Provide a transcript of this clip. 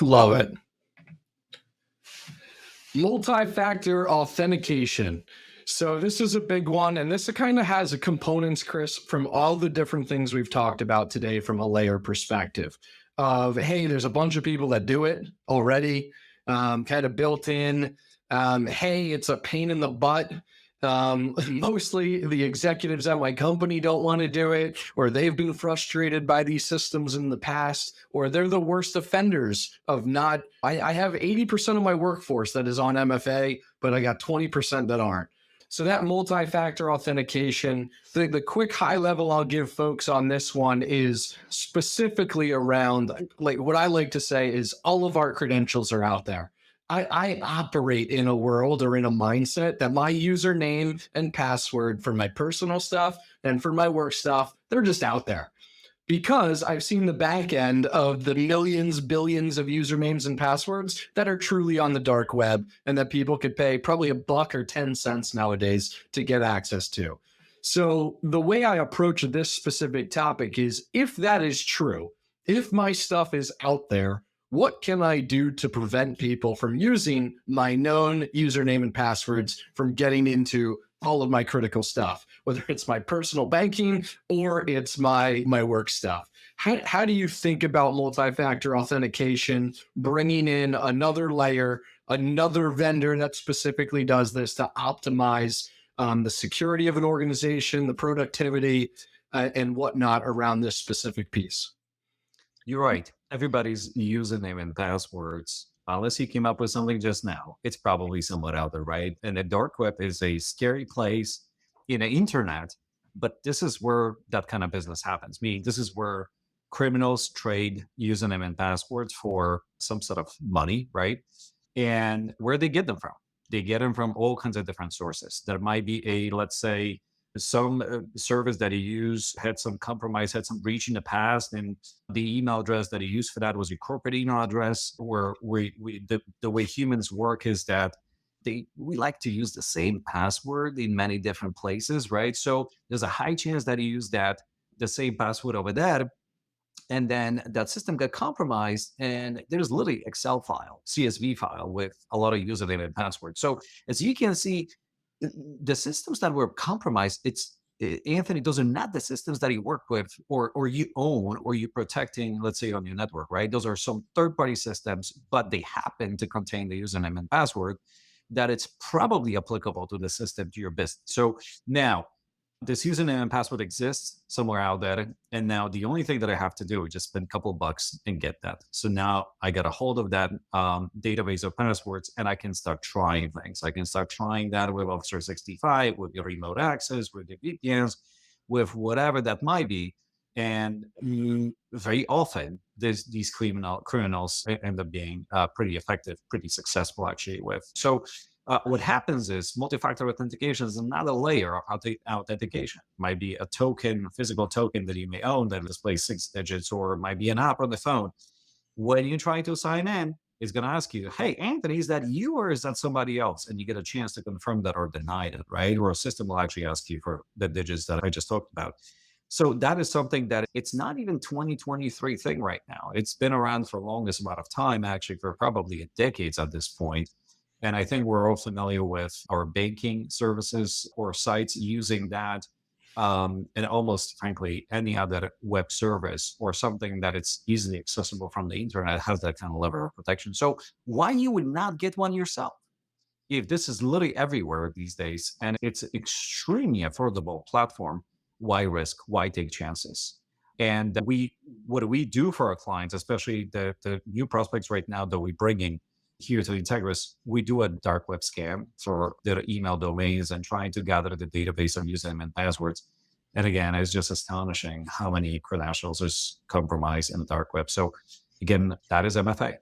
Love it. Multi-factor authentication. So this is a big one, and this kind of has a components, Chris, from all the different things we've talked about today from a layer perspective of, hey, there's a bunch of people that do it already, kind of built in. Hey, it's a pain in the butt. Mostly the executives at my company don't want to do it, or they've been frustrated by these systems in the past, or they're the worst offenders of not. I have 80% of my workforce that is on MFA, but I got 20% that aren't. So that multi-factor authentication, the quick high level I'll give folks on this one is specifically around, like what I like to say is all of our credentials are out there. I operate in a world or in a mindset that my username and password for my personal stuff and for my work stuff, they're just out there. Because I've seen the back end of the millions, billions of usernames and passwords that are truly on the dark web and that people could pay probably $1 or 10 cents nowadays to get access to. So the way I approach this specific topic is, if that is true, if my stuff is out there, what can I do to prevent people from using my known username and passwords from getting into all of my critical stuff, whether it's my personal banking or it's my work stuff? How do you think about multi-factor authentication, bringing in another layer, another vendor that specifically does this to optimize the security of an organization, the productivity, and whatnot around this specific piece? You're right. Everybody's username and passwords, unless you came up with something just now, it's probably somewhat out there, right? And the dark web is a scary place in the internet, but this is where that kind of business happens. Meaning, this is where criminals trade username and passwords for some sort of money, right? And where they get them from? They get them from all kinds of different sources. There might be a, let's say, some service that he used had some compromise, had some breach in the past, and the email address that he used for that was your corporate email address. Where the way humans work is that we like to use the same password in many different places, right? So there's a high chance that he used the same password over there, and then that system got compromised, and there's literally Excel file, CSV file with a lot of username and password. So as you can see, the systems that were compromised, Anthony, those are not the systems that you work with or you own or you're protecting, let's say, on your network, right? Those are some third-party systems, but they happen to contain the username and password that it's probably applicable to the system, to your business. So now this username and password exists somewhere out there. And now the only thing that I have to do is just spend a couple bucks and get that. So now I get a hold of that database of passwords, and I can start trying things. I can start trying that with Office 365, with your remote access, with the VPNs, with whatever that might be. And very often, these criminals end up being pretty effective, pretty successful actually with. So what happens is multi-factor authentication is another layer of authentication. It might be a token, a physical token that you may own that displays 6 digits, or it might be an app on the phone. When you're trying to sign in, it's going to ask you, hey, Anthony, is that you or is that somebody else? And you get a chance to confirm that or deny it, right? Or a system will actually ask you for the digits that I just talked about. So that is something that it's not even 2023 thing right now. It's been around for the longest amount of time, actually, for probably decades at this point. And I think we're all familiar with our banking services or sites using that, and almost frankly, any other web service or something that it's easily accessible from the internet has that kind of level of protection. So why you would not get one yourself? If this is literally everywhere these days and it's an extremely affordable platform, why risk? Why take chances? And what do we do for our clients, especially the new prospects right now that we're bringing here to Integris? We do a dark web scan for their email domains and trying to gather the database of username and passwords. And again, it's just astonishing how many credentials is compromised in the dark web. So again, that is MFA.